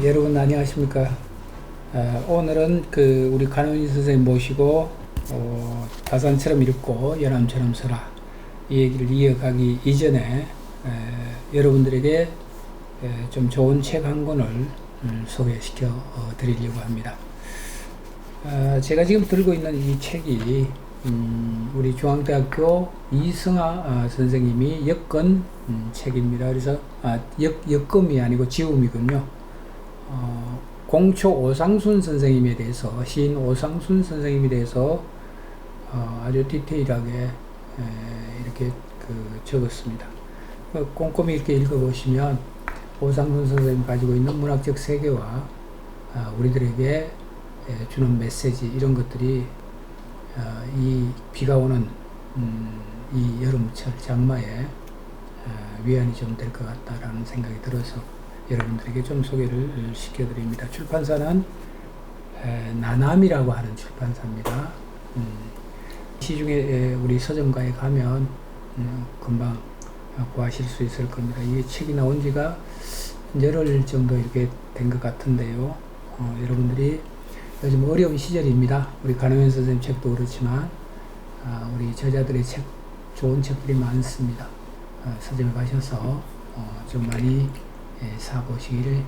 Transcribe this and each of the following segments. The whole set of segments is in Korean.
여러분 안녕하십니까? 오늘은 우리 간원인 선생님 모시고 다산처럼 읽고 연암처럼 서라 이 얘기를 이어가기 이전에 여러분들에게 좀 좋은 책 한 권을 소개시켜 드리려고 합니다. 제가 지금 들고 있는 이 책이 우리 중앙대학교 이승하 선생님이 엮은 책입니다. 그래서 엮음이 아니고 지음이군요. 공초 오상순 선생님에 대해서, 시인 오상순 선생님에 대해서 아주 디테일하게 이렇게 적었습니다. 꼼꼼히 이렇게 읽어보시면 오상순 선생님이 가지고 있는 문학적 세계와 우리들에게 주는 메시지, 이런 것들이 이 비가 오는 이 여름철 장마에 위안이 좀 될 것 같다라는 생각이 들어서 여러분들에게 좀 소개를 시켜드립니다. 출판사는 나남이라고 하는 출판사입니다. 시중에 우리 서점가에 가면 금방 구하실 수 있을 겁니다. 이 책이 나온 지가 열흘 정도 이렇게 된 것 같은데요. 여러분들이 요즘 어려운 시절입니다. 우리 간호연 선생님 책도 그렇지만 우리 저자들의 책, 좋은 책들이 많습니다. 서점에 가셔서 좀 많이 사보시기를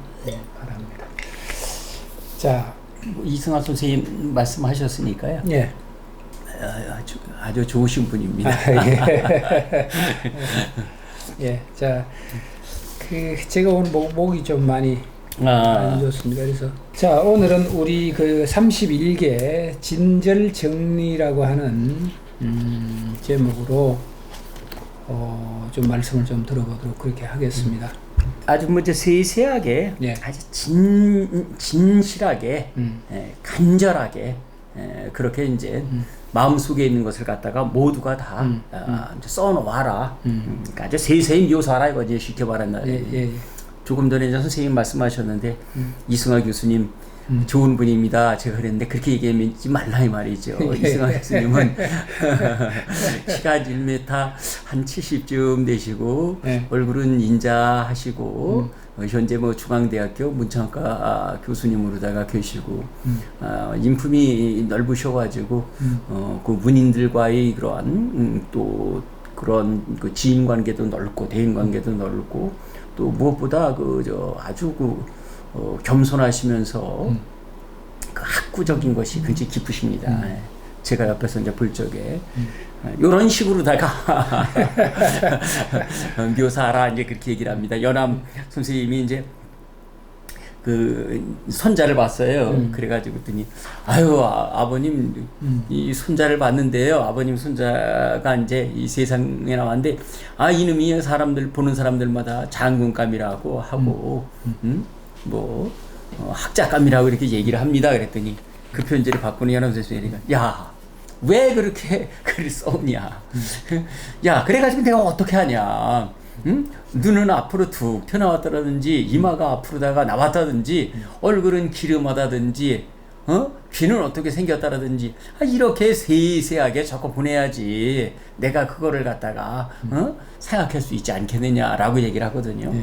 바랍니다. 자, 이승하 선생님 말씀하셨으니까요. 예. 아주 좋으신 분입니다. 예. 예. 자, 제가 오늘 목이 좀 많이 안 좋습니다. 그래서 자, 오늘은 우리 31개 진절 정리라고 하는 제목으로 좀 말씀을 좀 들어보도록 그렇게 하겠습니다. 아주 먼저 세세하게, 예. 아주 진실하게, 간절하게, 그렇게 이제 마음속에 있는 것을 갖다가 모두가 다 이제 써놓아라. 그러니까 아주 세세히 묘사하라 이거지, 쉽게 말한다. 예. 조금 전에 선생님 말씀하셨는데 이승하 교수님 좋은 분입니다. 제가 그랬는데 그렇게 얘기하지 말라 이 말이죠. 이승하 교수님은 키가 1m 한 70쯤 되시고 얼굴은 인자하시고 현재 중앙대학교 문창과 교수님으로다가 계시고 인품이 넓으셔가지고 그 문인들과의 그러한 또 그런 지인 관계도 넓고 대인 관계도 넓고 또 무엇보다 아주 겸손하시면서 그 학구적인 것이 굉장히 깊으십니다. 제가 옆에서 이제 볼 적에 이런 식으로다가 묘사하라 이제 그렇게 얘기를 합니다. 연암 선생님이 이제 그 손자를 봤어요. 그래가지고 그랬더니 아유 아버님 이 손자를 봤는데요. 아버님 손자가 이제 이 세상에 나왔는데 이놈이 사람들 보는 사람들마다 장군감이라고 하고 학자감이라고 이렇게 얘기를 합니다. 그랬더니 그 편지를 받고는 연암 선생님이 야 왜 그렇게 글을 써오냐? 야 그래가지고 내가 어떻게 하냐? 눈은 앞으로 툭 튀어나왔다든지 이마가 앞으로다가 나왔다든지 얼굴은 기름하다든지 귀는 어떻게 생겼다라든지 이렇게 세세하게 적어 보내야지 내가 그거를 갖다가 생각할 수 있지 않겠느냐라고 얘기를 하거든요.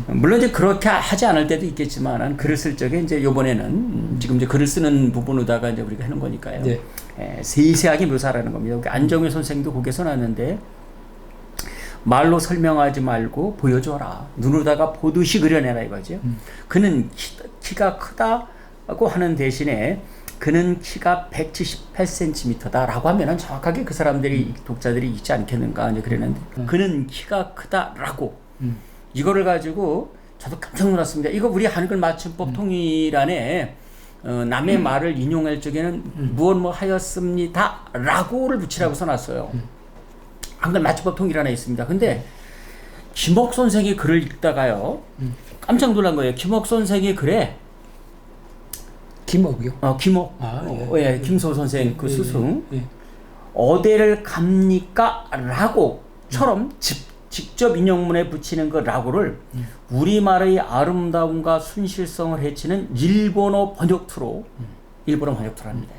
물론 이제 그렇게 하지 않을 때도 있겠지만 글을 쓸 적에 이제 요번에는 지금 이제 글을 쓰는 부분으로다가 이제 우리가 하는 거니까요. 세세하게 묘사하라는 겁니다. 안정일 선생도 거기에 써놨는데 말로 설명하지 말고 보여줘라. 눈으로다가 보듯이 그려내라 이거죠. 그는 키가 크다고 하는 대신에 그는 키가 178cm다 라고 하면은 정확하게 그 사람들이 독자들이 있지 않겠는가 이제 그랬는데 그는 키가 크다라고 이거를 가지고 저도 깜짝 놀랐습니다. 이거 우리 한글 맞춤법 통일안에 남의 말을 인용할 적에는 무엇 뭐 하였습니다 라고를 붙이라고 써놨어요. 한글 맞춤법 통일안에 있습니다. 근데 김옥 선생의 글을 읽다가요 깜짝 놀란 거예요. 김옥 선생의 글에 김옥이요? 김옥. 예, 김소 선생 그 스승. 어디를 갑니까? 라고처럼 직접 인용문에 붙이는 그 라고를 우리말의 아름다움과 순실성을 해치는 일본어 번역투로 합니다.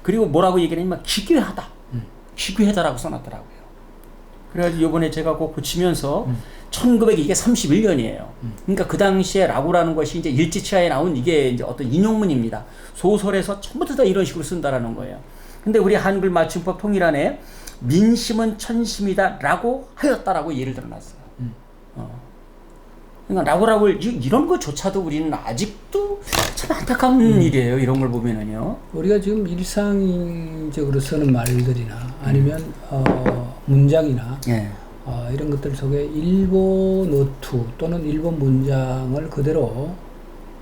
그리고 뭐라고 얘기하냐면 기괴하다. 기괴하다라고 써놨더라고요. 그래가지고 요번에 제가 그거 고치면서 1931년이에요. 그러니까 그 당시에 라고라는 것이 이제 일지치하에 나온 이게 이제 어떤 인용문입니다. 소설에서 전부 다 이런 식으로 쓴다라는 거예요. 근데 우리 한글 맞춤법 통일안에 민심은 천심이다라고 하였다라고 예를 들어놨어요. 그러니까 라고라고 이런 것조차도 우리는 아직도 참 안타까운 일이에요. 이런 걸 보면은요. 우리가 지금 일상적으로 쓰는 말들이나 아니면 문장이나 예. 이런 것들 속에 일본 어투 또는 일본 문장을 그대로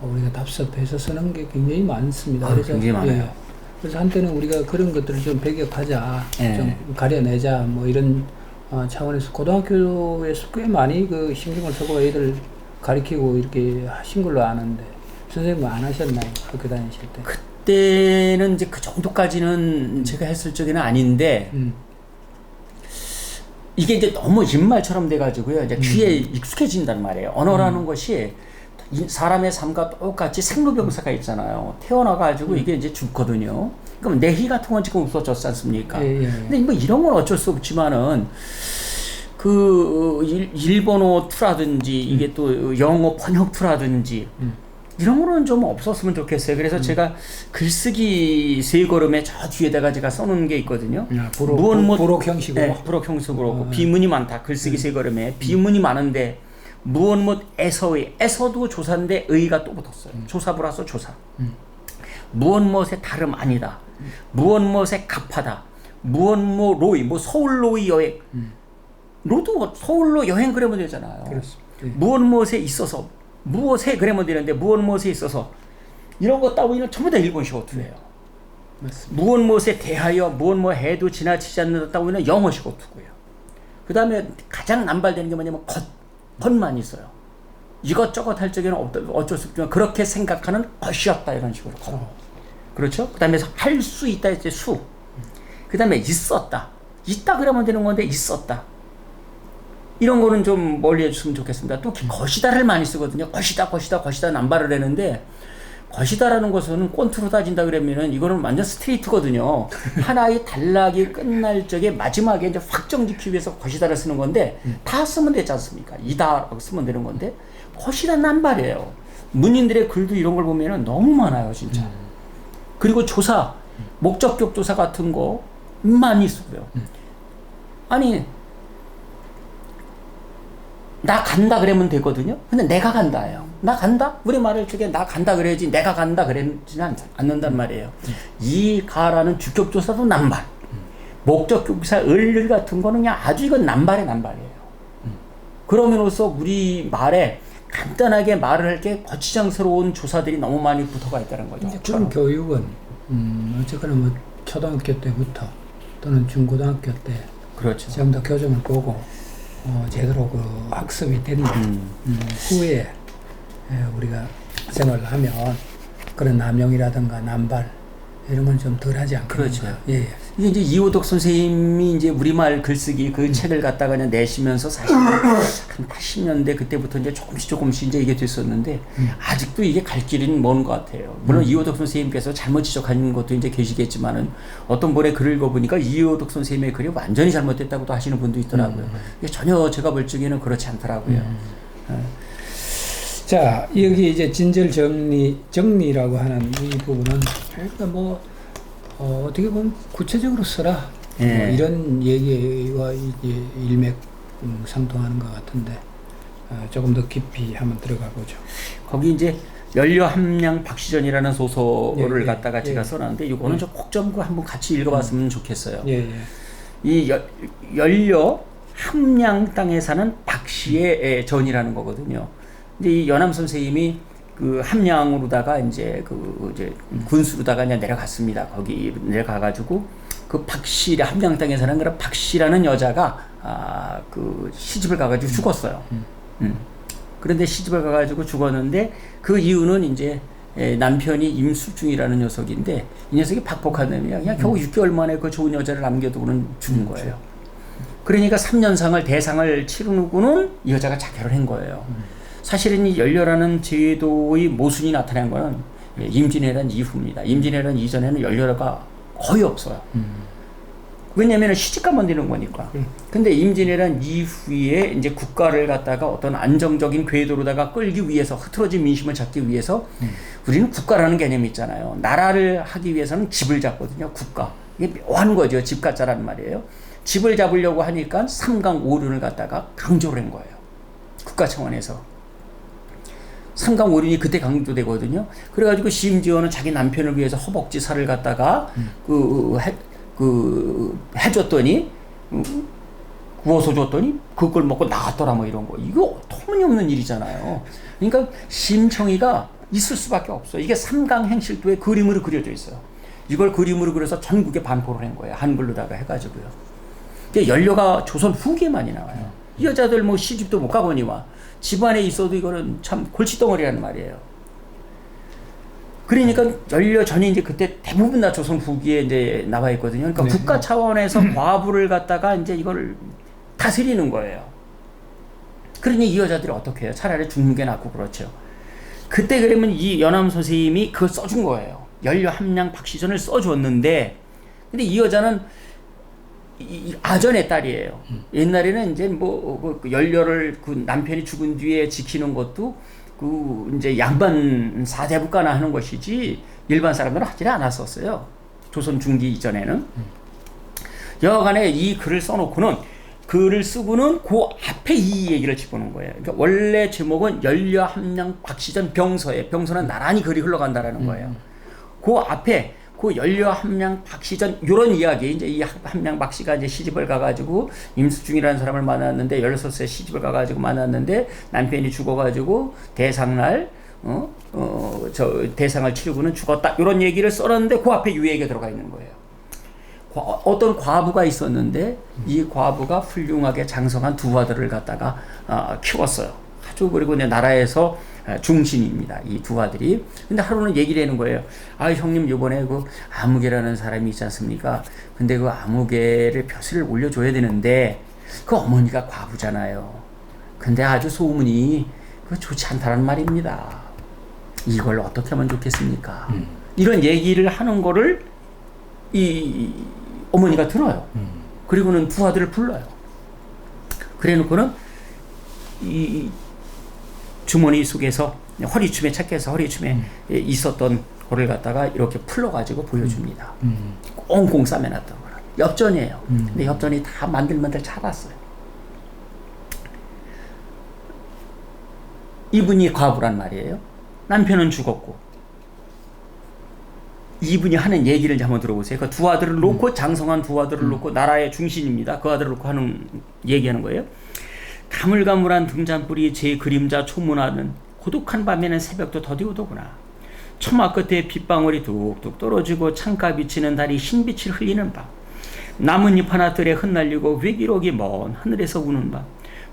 우리가 답습해서 쓰는 게 굉장히 많습니다. 그래서 굉장히 많아요. 예, 그래서 한때는 우리가 그런 것들을 좀 배격하자, 예. 좀 가려내자, 뭐 이런 차원에서 고등학교에서 꽤 많이 그 신경을 쓰고 애들 가르치고 이렇게 하신 걸로 아는데 선생님은 안 하셨나요? 학교 다니실 때? 그때는 이제 그 정도까지는 제가 했을 적에는 아닌데 이게 이제 너무 입말처럼 돼가지고요. 이제 귀에 익숙해진단 말이에요. 언어라는 것이 사람의 삶과 똑같이 생로병사가 있잖아요. 태어나가지고 이게 이제 죽거든요. 그럼 내희 같은 건 지금 없어졌지 않습니까? 예, 예. 근데 뭐 이런 건 어쩔 수 없지만은 그 일본어 투라든지 이게 또 영어 번역 투라든지 이런 거는 좀 없었으면 좋겠어요. 그래서 제가 글쓰기 세 걸음에 저 뒤에다가 제가 써놓은 게 있거든요. 부록 형식으로. 네, 부록 형식으로. 비문이 많다. 글쓰기 세 걸음에 비문이 많은데 무엇 에서의 에서도 조사인데 의가 또 붙었어요. 조사 플러스 조사. 무엇의 다름 아니다. 무엇의 갑하다. 무엇 로이 뭐 서울 로이 여행. 로도 서울로 여행 그러면 되잖아요. 그렇습니다. 예. 무엇에 있어서 무엇에 그러면 되는데 무엇에 있어서 이런 거 따위는 전부 다 일본식 어투예요. 맞습니다. 무엇에 대하여 무엇 해도 지나치지 않는다 따위는 영어식 어투고요. 그 다음에 가장 남발되는 게 뭐냐면 겉만 있어요. 이것저것 할 적에는 어쩔 수 없지만 그렇게 생각하는 것이었다 이런 식으로. 그렇죠? 그 다음에 할 수 있다 이제 수. 그 다음에 있었다. 있다 그러면 되는 건데 있었다. 이런 거는 좀 멀리 해줬으면 좋겠습니다. 또 것이다를 많이 쓰거든요. 것이다 남발을 하는데 것이다라는 것은 꼰트로 따진다 그러면은 이거는 완전 스트레이트거든요. 하나의 단락이 끝날 적에 마지막에 이제 확정짓기 위해서 것이다를 쓰는 건데 다 쓰면 되지 않습니까? 이다라고 쓰면 되는 건데 것이다 남발이에요. 문인들의 글도 이런 걸 보면은 너무 많아요, 진짜. 그리고 조사, 목적격 조사 같은 거 많이 쓰고요. 아니 나 간다 그러면 되거든요. 근데 내가 간다예요. 나 간다? 우리 말을 적에 나 간다 그래야지 내가 간다 그러지는 않는단 말이에요. 이 가라는 주격조사도 남발. 목적격사 을을 같은 거는 그냥 아주 이건 남발의 남발이에요. 그러면서 우리 말에 간단하게 말을 할 게 거치장스러운 조사들이 너무 많이 붙어가 있다는 거죠. 그런 교육은 어쨌거나 뭐 초등학교 때부터 또는 중고등학교 때 그렇죠. 전부 다 교정을 보고 제대로 그 학습이 된 후에 우리가 생활을 하면 그런 남용이라든가 남발 이런 건 좀 덜하지 않겠는가. 그렇죠. 예. 이게 이제 이호덕 선생님이 이제 우리말 글쓰기 그 책을 갖다가 그냥 내시면서 사실 한 80년대 그때부터 이제 조금씩 이제 이게 됐었는데 아직도 이게 갈 길은 먼 것 같아요. 물론 이호덕 선생님께서 잘못 지적하는 것도 이제 계시겠지만은 어떤 분의 글을 읽어보니까 이호덕 선생님의 글이 완전히 잘못됐다고도 하시는 분도 있더라고요. 이게 전혀 제가 볼 적에는 그렇지 않더라고요. 자, 여기 이제 진절 정리라고 하는 이 부분은 그러니까 뭐 어떻게 보면 구체적으로 써라 뭐 이런 얘기와 이제 일맥상통하는 것 같은데 조금 더 깊이 한번 들어가 보죠. 거기 이제 연료 함량 박시전이라는 소설을 갖다가 제가 써놨는데 이거는 꼭 좀 한번 같이 읽어봤으면 좋겠어요. 이 연료 함량 땅에 사는 박씨의 전이라는 거거든요. 근데 이 연암 선생님이 그 함량으로다가 이제 군수로다가 이제 내려갔습니다. 거기 내려가가지고 그 박씨 함량 땅에 사는 그런 박씨라는 여자가 그 시집을 가가지고 죽었어요. 그런데 시집을 가가지고 죽었는데 그 이유는 이제 남편이 임수중이라는 녀석인데 이 녀석이 박복한 놈이야. 그냥 겨우 6개월 만에 그 좋은 여자를 남겨두고는 죽은 거예요. 그러니까 3년상을 대상을 치르고는 이 여자가 자결을 한 거예요. 사실은 이 연료라는 제도의 모순이 나타난 거는 임진왜란 이후입니다. 임진왜란 이전에는 연료가 거의 없어요. 왜냐면 시집가면 되는 거니까. 근데 임진왜란 이후에 이제 국가를 갖다가 어떤 안정적인 궤도로다가 끌기 위해서 흐트러진 민심을 잡기 위해서 우리는 국가라는 개념이 있잖아요. 나라를 하기 위해서는 집을 잡거든요. 국가. 이게 묘한 거죠. 집가자라는 말이에요. 집을 잡으려고 하니까 삼강오륜을 갖다가 강조를 한 거예요. 국가 차원에서. 삼강오륜이 그때 강조되거든요. 그래가지고 심지어는 자기 남편을 위해서 허벅지 살을 갖다가 해줬더니 구워서 줬더니 그걸 먹고 나갔더라 뭐 이런 거. 이거 터무니없는 일이잖아요. 그러니까 심청이가 있을 수밖에 없어. 이게 삼강행실도의 그림으로 그려져 있어요. 이걸 그림으로 그려서 전국에 반포를 한 거예요. 한글로다가 해가지고요. 이게 연료가 조선 후기에 많이 나와요. 이 여자들 뭐 시집도 못 가보니와 집안에 있어도 이거는 참 골칫덩어리라는 말이에요. 그러니까 연료전이 이제 그때 대부분 다 조선 후기에 이제 나와 있거든요. 그러니까 네. 국가 차원에서 과부를 갖다가 이제 이걸 다스리는 거예요. 그러니 이 여자들이 어떻게 해요? 차라리 죽는 게 낫고 그렇죠. 그때 그러면 이 연암 선생님이 그걸 써준 거예요. 연료 함량 박시전을 써줬는데, 근데 이 여자는 이 아전의 딸이에요. 옛날에는 이제 뭐 연료를 그 남편이 죽은 뒤에 지키는 것도 그 이제 양반 사대부가나 하는 것이지 일반 사람들은 하지 않았었어요. 조선 중기 이전에는. 여하간에 이 글을 써놓고는 글을 쓰고는 그 앞에 이 얘기를 집어넣은 거예요. 그러니까 원래 제목은 연료 함량 박시전 병서에 병서는 나란히 글이 흘러간다라는 거예요. 그 앞에 그 연료 함량 박시전 요런 이야기 이제 이 함량 박씨가 이제 시집을 가가지고 임수중이라는 사람을 만났는데 16세 시집을 가가지고 만났는데 남편이 죽어가지고 대상날 대상을 치르고는 죽었다 요런 얘기를 써놨는데 그 앞에 이 얘기가 들어가 있는 거예요. 어떤 과부가 있었는데 이 과부가 훌륭하게 장성한 두 아들을 갖다가 키웠어요. 아주 그리고 내 나라에서 중신입니다. 이 두 아들이. 근데 하루는 얘기를 하는 거예요. 아, 형님, 요번에 그 아무개라는 사람이 있지 않습니까? 근데 그 아무개를 벼슬을 올려줘야 되는데, 그 어머니가 과부잖아요. 근데 아주 소문이 그 좋지 않다는 말입니다. 이걸 어떻게 하면 좋겠습니까? 이런 얘기를 하는 거를 이 어머니가 들어요. 그리고는 두 아들을 불러요. 그래 놓고는 이 주머니 속에서 허리춤에 착해서 허리춤에 있었던 거를 갖다가 이렇게 풀러가지고 보여줍니다. 꽁꽁 싸매놨던 거라. 엽전이에요. 근데 엽전이 다 만들만들 자랐어요. 이분이 과부란 말이에요. 남편은 죽었고 이분이 하는 얘기를 한번 들어보세요. 그 두 아들을 놓고 장성한 두 아들을 놓고 나라의 중신입니다. 그 아들을 놓고 하는 얘기하는 거예요. 가물가물한 등잔불이 제 그림자 초문하는 고독한 밤에는 새벽도 더디오더구나. 처마 끝에 빗방울이 뚝뚝 떨어지고 창가 비치는 달이 흰빛을 흘리는 밤. 나뭇잎 하나 뜰에 흩날리고 외기록이 먼 하늘에서 우는 밤.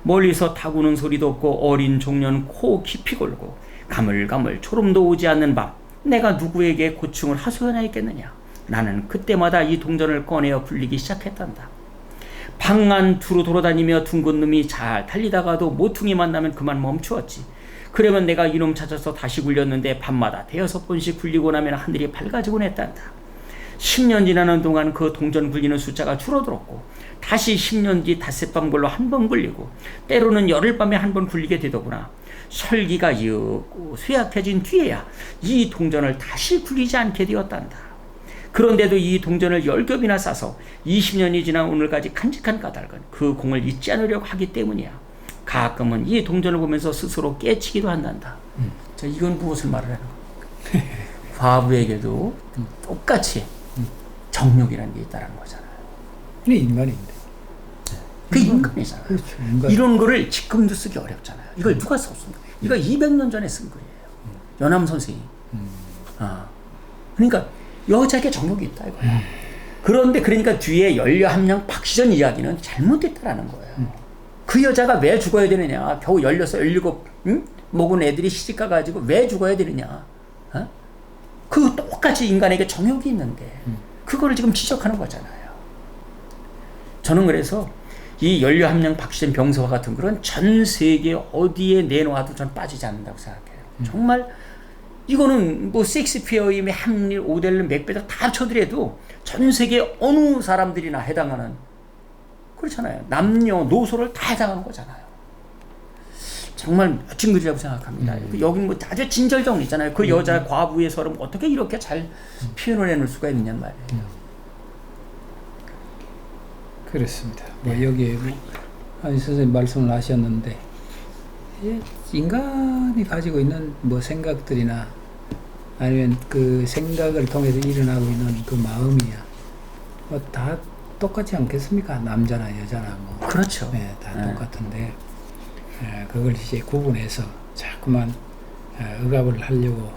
멀리서 타구는 소리도 없고 어린 종려는 코 깊이 골고 가물가물 초름도 오지 않는 밤. 내가 누구에게 고충을 하소연하였겠느냐. 나는 그때마다 이 동전을 꺼내어 굴리기 시작했단다. 방 안 두루 돌아다니며 둥근 놈이 잘 달리다가도 모퉁이 만나면 그만 멈추었지. 그러면 내가 이놈 찾아서 다시 굴렸는데 밤마다 5번씩 굴리고 나면 하늘이 밝아지곤 했단다. 10년 지나는 동안 그 동전 굴리는 숫자가 줄어들었고 다시 10년 뒤 닷새밤 걸로 한 번 굴리고 때로는 열흘밤에 한 번 굴리게 되더구나. 설기가 이윽고 쇠약해진 뒤에야 이 동전을 다시 굴리지 않게 되었단다. 그런데도 이 동전을 10겹이나 싸서 20년이 지난 오늘까지 간직한 까닭은 그 공을 잊지 않으려고 하기 때문이야. 가끔은 이 동전을 보면서 스스로 깨치기도 한단다. 자, 이건 무엇을 말하는 거야? 과부에게도 똑같이 정욕이라는 게 있다는 거잖아요. 이게 인간인데. 그 인간이잖아요. 그렇죠. 인간. 이런 거를 지금도 쓰기 어렵잖아요. 이걸 누가 썼습니까? 이거 200년 전에 쓴 거예요. 연암 선생이. 그러니까 여자에게 정욕이 있다 이거야. 그런데 그러니까 뒤에 연료 함량 박시전 이야기는 잘못됐다라는 거예요. 그 여자가 왜 죽어야 되느냐? 겨우 16, 17 먹은 애들이 시집 가가지고 왜 죽어야 되느냐? 그 똑같이 인간에게 정욕이 있는데 그거를 지금 지적하는 거잖아요. 저는 그래서 이 연료 함량 박시전 병서와 같은 그런 전 세계 어디에 내놓아도 전 빠지지 않는다고 생각해요. 정말 이거는 뭐 셰익스피어의 함릴, 오델르, 맥베드 다 합쳐더라도 전 세계 어느 사람들이나 해당하는 그렇잖아요. 남녀노소를 다 해당하는 거잖아요. 정말 멋진 글이라고 생각합니다. 여기는 뭐 아주 진절정리잖아요. 그 여자 과부의 서름 어떻게 이렇게 잘 표현을 해놓을 수가 있느냐 말이에요. 그렇습니다. 뭐 여기에 한 선생님 말씀을 하셨는데 인간이 가지고 있는 뭐 생각들이나 아니면 그 생각을 통해서 일어나고 있는 그 마음이야 뭐 다 똑같지 않겠습니까? 남자나 여자나 뭐 그렇죠. 네, 다 똑같은데 그걸 이제 구분해서 자꾸만 억압을 하려고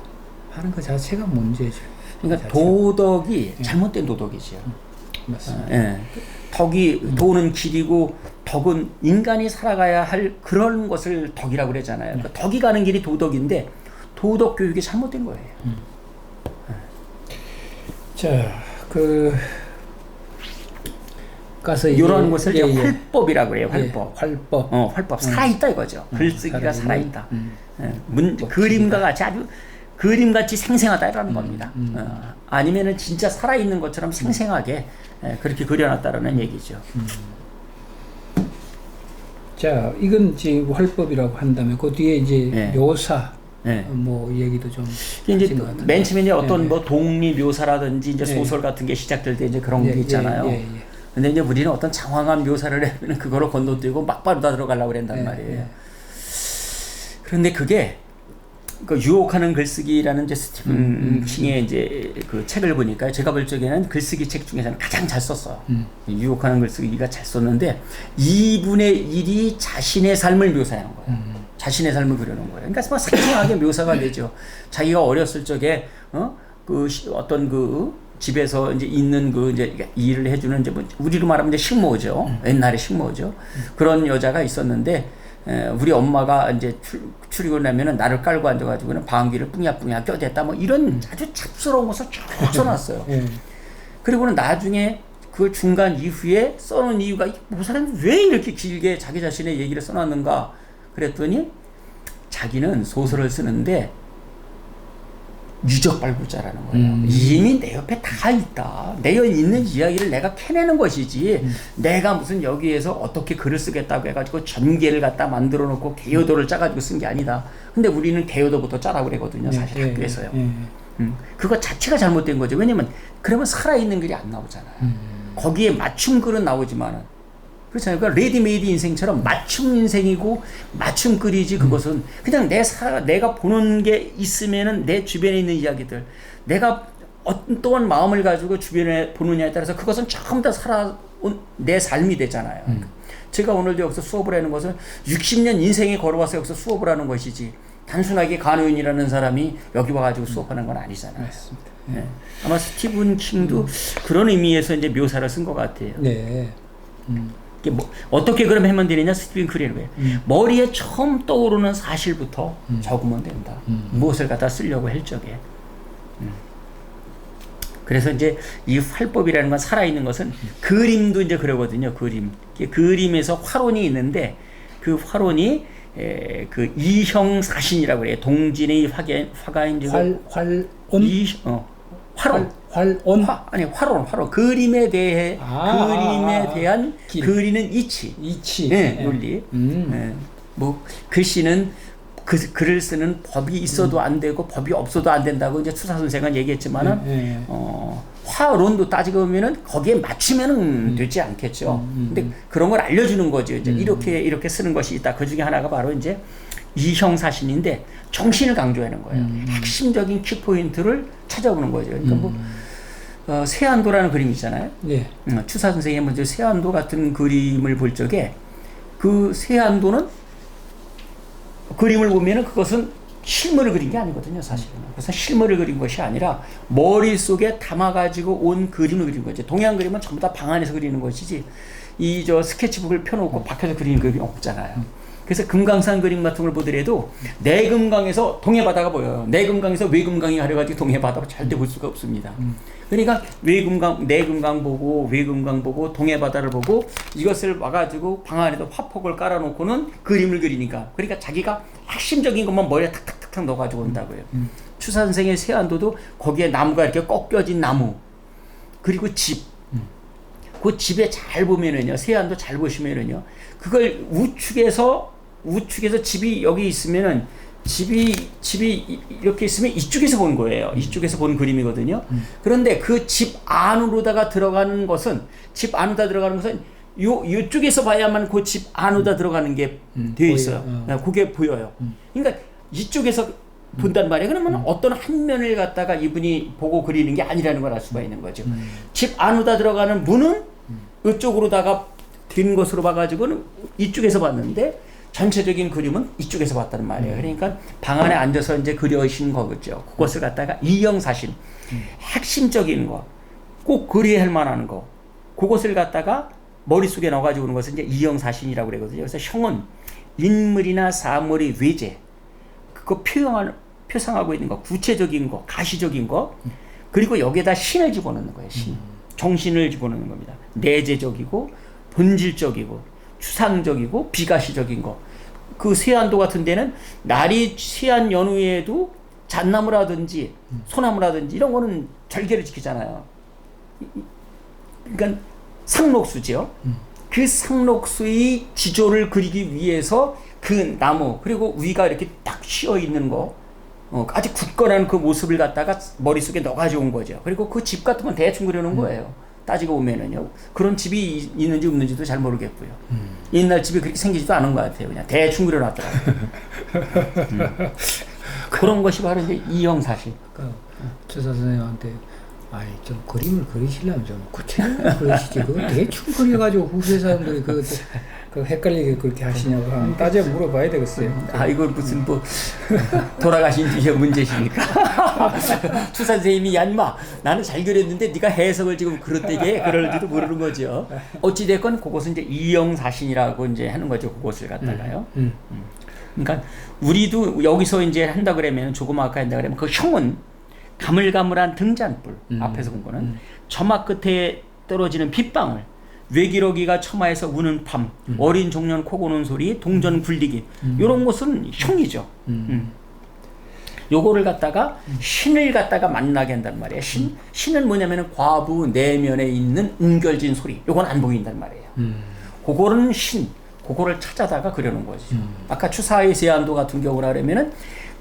하는 것 자체가 문제죠. 그러니까 도덕이 잘못된 도덕이죠. 맞습니다. 도는 길이고 덕은 인간이 살아가야 할 그런 것을 덕이라고 그러잖아요. 그러니까 덕이 가는 길이 도덕인데 도덕 교육이 잘못된 거예요. 자, 가서 이런 것을 이제 활법이라고 그래요. 활법. 활법. 활법. 살아있다 이거죠. 글쓰기가 살아있다. 그림과 같이 아주 그림같이 생생하다라는 겁니다. 아니면은 진짜 살아있는 것처럼 생생하게 그렇게 그려놨다라는 얘기죠. 자, 이건 지금 활법이라고 한다면 그 뒤에 이제 묘사 뭐 얘기도 좀 이제 맨 처음에 이제 어떤 뭐 독립 묘사라든지 이제 소설 같은 게 시작될 때 이제 그런 게 있잖아요. 근데 이제 우리는 어떤 장황한 묘사를 하면 그거를 건너뛰고 막바로 다 들어가려고 그런단 말이에요. 그런데 그게 그 유혹하는 글쓰기라는 이제 스티븐 킹의 이제 그 책을 보니까 제가 볼 적에는 글쓰기 책 중에서는 가장 잘 썼어요. 유혹하는 글쓰기가 잘 썼는데 2분의 1이 자신의 삶을 묘사하는 거예요. 자신의 삶을 그려놓은 거예요. 그러니까 막 생생하게 묘사가 되죠. 자기가 어렸을 적에 어떤 그 집에서 이제 있는 그 이제 일을 해주는 이제 뭐 우리로 말하면 이제 식모죠. 옛날에 식모죠. 그런 여자가 있었는데. 우리 엄마가 이제 출근하면은 나를 깔고 앉아가지고는 방귀를 뿡야뿡야 껴댔다 뭐 이런 아주 잡스러운 것을 쭉 써놨어요. 그리고는 나중에 그 중간 이후에 써놓은 이유가 뭐 사람이 왜 이렇게 길게 자기 자신의 얘기를 써놨는가 그랬더니 자기는 소설을 쓰는데 유적발굴자라는 거예요. 이미 내 옆에 다 있다. 내 옆에 있는 이야기를 내가 캐내는 것이지 내가 무슨 여기에서 어떻게 글을 쓰겠다고 해가지고 전개를 갖다 만들어 놓고 개요도를 짜가지고 쓴 게 아니다. 근데 우리는 개요도부터 짜라고 그러거든요. 사실 학교에서요. 그거 자체가 잘못된 거죠. 왜냐면 그러면 살아있는 글이 안 나오잖아요. 거기에 맞춤 글은 나오지만은 그렇잖아요. 그러니까 레디메이드 인생처럼 맞춤 인생이고 맞춤 글이지 그것은 그냥 내가 보는 게 있으면은 내 주변에 있는 이야기들 내가 어떠한 마음을 가지고 주변에 보느냐에 따라서 그것은 전부 다 살아온 내 삶이 되잖아요. 제가 오늘도 여기서 수업을 하는 것은 60년 인생에 걸어와서 여기서 수업을 하는 것이지 단순하게 간호인이라는 사람이 여기 와가지고 수업하는 건 아니잖아요. 맞습니다. 아마 스티븐 킹도 그런 의미에서 이제 묘사를 쓴 것 같아요. 네. 뭐 어떻게 그럼 하면 되느냐 스티븐 킹이 거예요. 머리에 처음 떠오르는 사실부터 적으면 된다. 무엇을 갖다 쓰려고 할 적에. 그래서 이제 이 활법이라는 건 살아있는 것은 그림도 이제 그러거든요. 그림에서 화론이 있는데 그 화론이 그 이형사신이라고 그래요. 동진의 화가인 화론 그림에 대한 그리는 이치 논리. 뭐 글씨는 글을 쓰는 법이 있어도 안 되고 법이 없어도 안 된다고 이제 추사 선생은 얘기했지만은 화론도 따지고 보면은 거기에 맞추면은 되지 않겠죠. 근데 그런 걸 알려주는 거죠. 이제 이렇게 쓰는 것이 있다. 그 중에 하나가 바로 이제 이형사신인데 정신을 강조하는 거예요. 핵심적인 키포인트를 찾아보는 거죠. 그러니까 세안도라는 그림이 있잖아요. 추사 선생님이 먼저 세안도 같은 그림을 볼 적에 그 세안도는 그림을 보면은 그것은 실물을 그린 게 아니거든요, 사실은. 그래서 실물을 그린 것이 아니라 머릿속에 담아가지고 온 그림을 그린 거죠. 동양 그림은 전부 다 방 안에서 그리는 것이지 스케치북을 펴놓고 밖에서 그리는 그림이 없잖아요. 그래서 금강산 그림 같은 걸 보더라도 내금강에서 동해바다가 보여요. 내금강에서 외금강이 가려가지고 동해바다로 절대 볼 수가 없습니다. 그러니까 내금강 보고 외금강 보고 동해바다를 보고 이것을 와가지고 방 안에도 화폭을 깔아놓고는 그림을 그리니까 그러니까 자기가 핵심적인 것만 머리에 탁탁탁 탁탁 넣어가지고 온다고요. 추산생의 세안도도 거기에 나무가 이렇게 꺾여진 나무, 그리고 집. 그 집에 잘 보면은요, 세안도 잘 보시면은요, 그걸 우측에서 집이 여기 있으면은 집이 이렇게 있으면 이쪽에서 본 거예요. 이쪽에서 본 그림이거든요. 그런데 그 집 안으로다가 들어가는 것은, 요쪽에서 봐야만 그 집 안으로다 들어가는 게 되어 있어요. 그게 보여요. 그러니까 이쪽에서 본단 말이에요. 그러면 어떤 한 면을 갖다가 이분이 보고 그리는 게 아니라는 걸 알 수가 있는 거죠. 집 안으로다 들어가는 문은 이쪽으로다가 된 것으로 봐가지고는 이쪽에서 봤는데, 전체적인 그림은 이쪽에서 봤다는 말이에요. 그러니까 방 안에 앉아서 이제 그려신 거겠죠. 그것을 갖다가 이영사신, 핵심적인 거, 꼭 그려야 할 만한 거, 그것을 갖다가 머릿속에 넣어가지고 오는 것을 이제 이영사신이라고 그러거든요. 그래서 형은 인물이나 사물의 외제, 그거 표상하고 있는 거, 구체적인 거, 가시적인 거, 그리고 여기에다 신을 집어넣는 거예요. 신. 정신을 집어넣는 겁니다. 내재적이고, 본질적이고, 추상적이고, 비가시적인 거. 그 세안도 같은 데는 날이 세안 연후에도 잣나무라든지 소나무라든지 이런 거는 절개를 지키잖아요. 그러니까 상록수죠. 그 상록수의 지조를 그리기 위해서 그 나무, 그리고 위가 이렇게 딱 쉬어 있는 거, 아주 굳건한 그 모습을 갖다가 머릿속에 넣어가지고 온 거죠. 그리고 그 집 같은 건 대충 그려놓은 거예요. 따지고 보면은요, 그런 집이 있는지 없는지도 잘 모르겠고요. 옛날 집이 그렇게 생기지도 않은 것 같아요. 그냥 대충 그려놨더라고요. 그런 것이 바로 이제 이영사실. 주사 선생님한테 좀 그림을 그리시려면 좀 구체적으로 그리시지. 그거 대충 그려가지고 후배 사람들이 그 헷갈리게 그렇게 하시냐고 하면 따져 물어봐야 되겠어요. 이거 무슨 돌아가신 뒤에 문제시니까. 추사 선생님이 야 인마 나는 잘 그렸는데 네가 해석을 지금 그렇대게 그럴지도 모르는 거죠. 어찌됐건 그것은 이제 이영사신이라고 이제 하는 거죠. 그것을 갖다가요. 그러니까 우리도 여기서 이제 한다 그러면 조그맣게 한다 그러면 그 형은 가물가물한 등잔불, 앞에서 본 거는 처마 끝에 떨어지는 빗방울, 외기러기가 처마에서 우는 밤, 어린 종년 코 고는 소리, 동전 굴리기, 이런 것은 형이죠. 요거를 갖다가 신을 갖다가 만나게 한단 말이에요. 신은 뭐냐면은 과부 내면에 있는 은결진 소리, 요건 안 보인단 말이에요. 그거는 그거를 찾아다가 그려놓은 거죠. 아까 추사의 세안도 같은 경우라 그러면은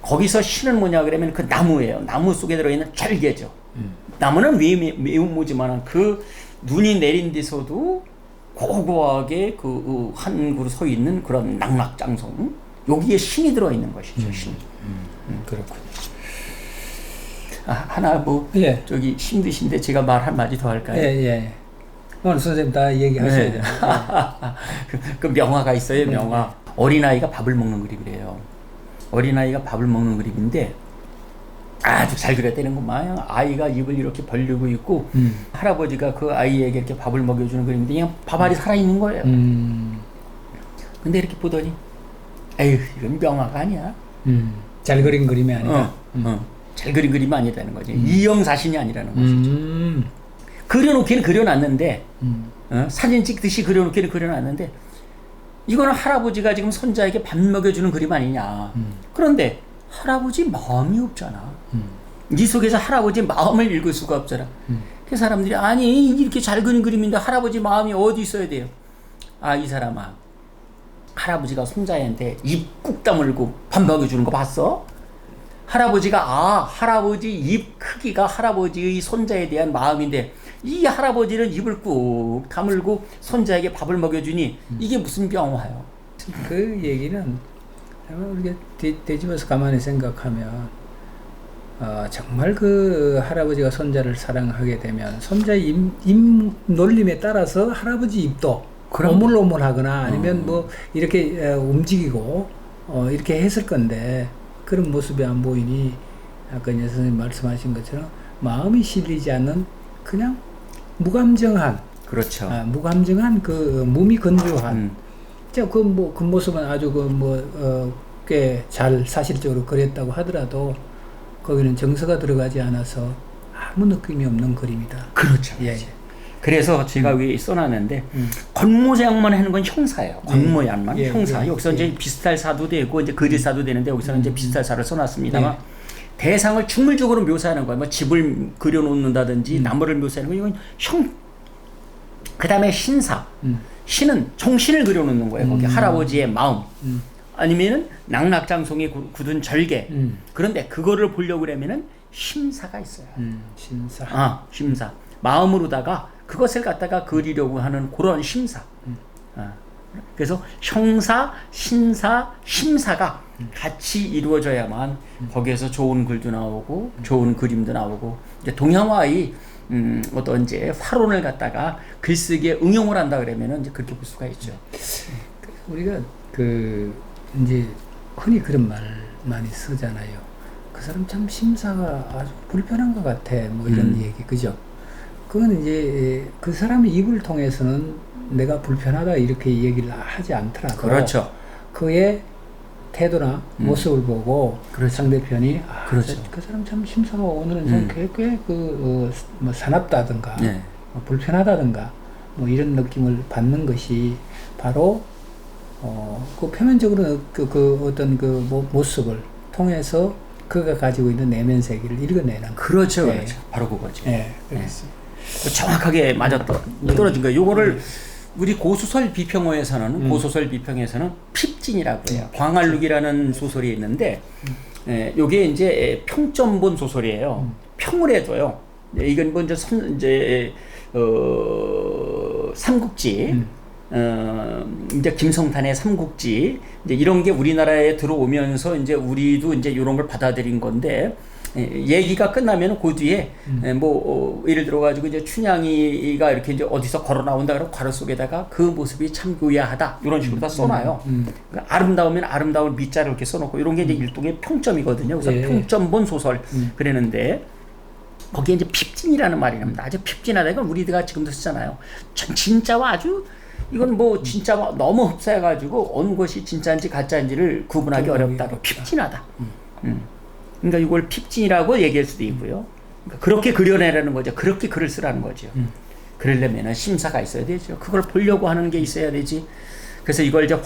거기서 신은 뭐냐 그러면 그 나무예요. 나무 속에 들어있는 절개죠. 나무는 매우 모지만한 그 눈이 내린 데서도 고고하게 그 한 그루 서 있는 그런 낙낙장성, 여기에 신이 들어있는 것이죠. 신. 그렇군요. 하나 저기 힘드신데 제가 말 한마디 더 할까요? 예. 오늘 선생님 다 얘기하셔야 돼요. 그 명화가 있어요. 명화. 어린아이가 밥을 먹는 그림이래요. 어린아이가 밥을 먹는 그림인데 아주 잘 그렸다는구만. 아이가 입을 이렇게 벌리고 있고 할아버지가 그 아이에게 이렇게 밥을 먹여주는 그림인데 그냥 밥알이 살아있는 거예요. 근데 이렇게 보더니 에휴 이건 명화가 아니야. 잘 그린 그림이 아니다. 잘 그린 그림이 아니라는 거지. 이영사신이 아니라는 것이죠. 그려놓기는 그려놨는데 사진 찍듯이 그려놓기는 그려놨는데 이거는 할아버지가 지금 손자에게 밥 먹여주는 그림 아니냐. 그런데 할아버지 마음이 없잖아. 네 속에서 할아버지 마음을 읽을 수가 없잖아. 그 사람들이 아니 이렇게 잘 그린 그림인데 할아버지 마음이 어디 있어야 돼요. 이 사람아, 할아버지가 손자한테 입 꾹 다물고 밥 먹여주는 거 봤어? 할아버지가 할아버지 입 크기가 할아버지의 손자에 대한 마음인데 이 할아버지는 입을 꾹 다물고 손자에게 밥을 먹여주니 이게 무슨 병화요? 그 얘기는 우리가 뒤집어서 가만히 생각하면 정말 그 할아버지가 손자를 사랑하게 되면 손자의 입 놀림에 따라서 할아버지 입도 오물오물하거나 아니면 뭐 이렇게 움직이고 이렇게 했을 건데 그런 모습이 안 보이니 아까 이제 선생님 말씀하신 것처럼 마음이 실리지 않는 그냥 무감정한, 그렇죠. 무감정한 그 몸이 건조한 그 모습은 아주 꽤 잘 사실적으로 그렸다고 하더라도 거기는 정서가 들어가지 않아서 아무 느낌이 없는 그림이다. 그렇죠. 예. 그래서 제가 위에 써놨는데 겉모양만 하는 건 형사예요. 겉모양만 예, 형사. 예, 여기서 이제 비슷할 사도 되고 이제 그리사도 되는데 여기서는 이제 비슷할 사를 써놨습니다만 대상을 중물적으로 묘사하는 거예요. 뭐 집을 그려놓는다든지 나무를 묘사하는 거 이건 형. 그다음에 신사. 신은 정신을 그려놓는 거예요. 거기 할아버지의 마음. 아니면은 낙낙장송이 굳은 절개. 그런데 그거를 보려고 그러면은 심사가 있어요. 심사. 아, 심사. 마음으로다가 그것을 갖다가 그리려고 하는 그런 심사. 그래서 형사, 신사, 심사가 같이 이루어져야만 거기에서 좋은 글도 나오고 좋은 그림도 나오고 이제 동양화의 어떤 이제 화론을 갖다가 글쓰기에 응용을 한다 그러면은 이제 그렇게 볼 수가 있죠. 우리가 그 이제 흔히 그런 말 많이 쓰잖아요. 그 사람 참 심사가 아주 불편한 것 같아. 뭐 이런 얘기, 그죠? 그건 이제 그 사람의 입을 통해서는 내가 불편하다 이렇게 얘기를 하지 않더라도 그렇죠. 그의 태도나 모습을 보고 그렇죠. 상대편이 그렇죠. 그 사람 참 심사가 오늘은 꽤뭐 사납다든가 네. 불편하다든가 뭐 이런 느낌을 받는 것이 바로 그 표면적으로 그 어떤 그 모습을 통해서 그가 가지고 있는 내면 세계를 읽어내는 그렇죠, 네. 그렇죠. 바로 그거죠. 네, 그렇습니다. 정확하게 맞아 떨어진 거예요. 요거를 우리 고소설 비평어에서는 고소설 비평에서는 핍진이라고 해요. 광활룩이라는 소설이 있는데 요게 이제 평점본 소설이에요. 평을 해줘요. 이건 뭐 이제 삼국지 이제 김성탄의 삼국지 이제 이런 게 우리나라에 들어오면서 이제 우리도 이제 이런 걸 받아들인 건데 얘기가 끝나면 그 뒤에 뭐 예를 들어 가지고 이제 춘향이가 이렇게 이제 어디서 걸어 나온다 그러면 괄호 속에다가 그 모습이 참 요야하다 이런 식으로 다 써놔요. 그러니까 아름다우면 아름다운 미자를 이렇게 써놓고 이런 게 이제 일종의 평점이거든요. 그래서 예. 평점본 소설 그랬는데. 거기에 이제 핍진이라는 말이 납니다. 아주 핍진하다. 이건 우리가 지금도 쓰잖아요. 진짜와 아주 이건 뭐 진짜와 너무 흡사해가지고 어느 것이 진짜인지 가짜인지를 구분하기 어렵다. 핍진하다. 그러니까 이걸 핍진이라고 얘기할 수도 있고요. 그러니까 그렇게 그려내라는 거죠. 그렇게 글을 쓰라는 거죠. 그러려면 심사가 있어야 되죠. 그걸 보려고 하는 게 있어야 되지. 그래서 이걸 이제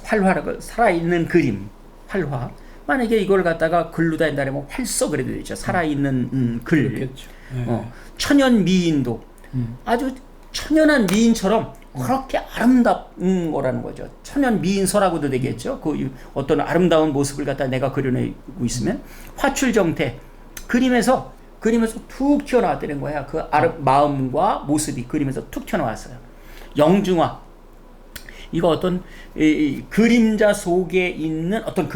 활화라고 살아있는 그림, 활화. 만약에 이걸 갖다가 글로 다 한다면 활서 그래도 되죠. 살아있는 글. 그렇겠죠. 네. 천연 미인도 아주 천연한 미인처럼 그렇게 아름다운 거라는 거죠. 천연 미인서라고도 되겠죠. 그 어떤 아름다운 모습을 갖다 내가 그려내고 있으면 화출정태 그림에서 툭 튀어나왔다는 거야. 그 마음과 모습이 그림에서 툭 튀어나왔어요. 영중화 이거 어떤 그림자 속에 있는 어떤